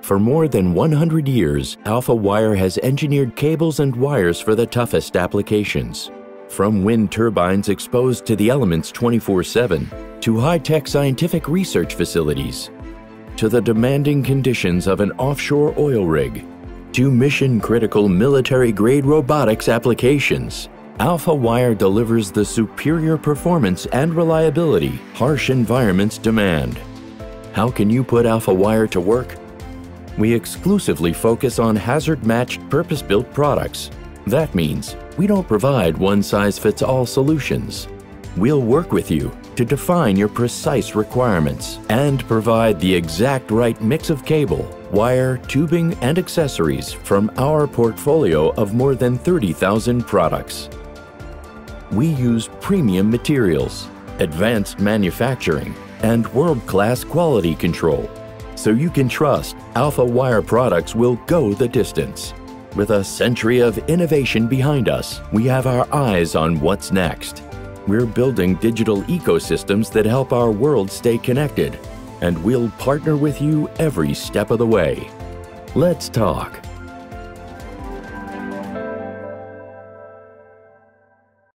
For more than 100 years, Alpha Wire has engineered cables and wires for the toughest applications. From wind turbines exposed to the elements 24/7, to high-tech scientific research facilities, to the demanding conditions of an offshore oil rig, to mission-critical military-grade robotics applications, Alpha Wire delivers the superior performance and reliability harsh environments demand. How can you put Alpha Wire to work? We exclusively focus on hazard-matched, purpose-built products. That means we don't provide one-size-fits-all solutions. We'll work with you to define your precise requirements and provide the exact right mix of cable, wire, tubing, and accessories from our portfolio of more than 30,000 products. We use premium materials, advanced manufacturing, and world-class quality control, so you can trust Alpha Wire products will go the distance. With a century of innovation behind us, we have our eyes on what's next. We're building digital ecosystems that help our world stay connected, and we'll partner with you every step of the way. Let's talk.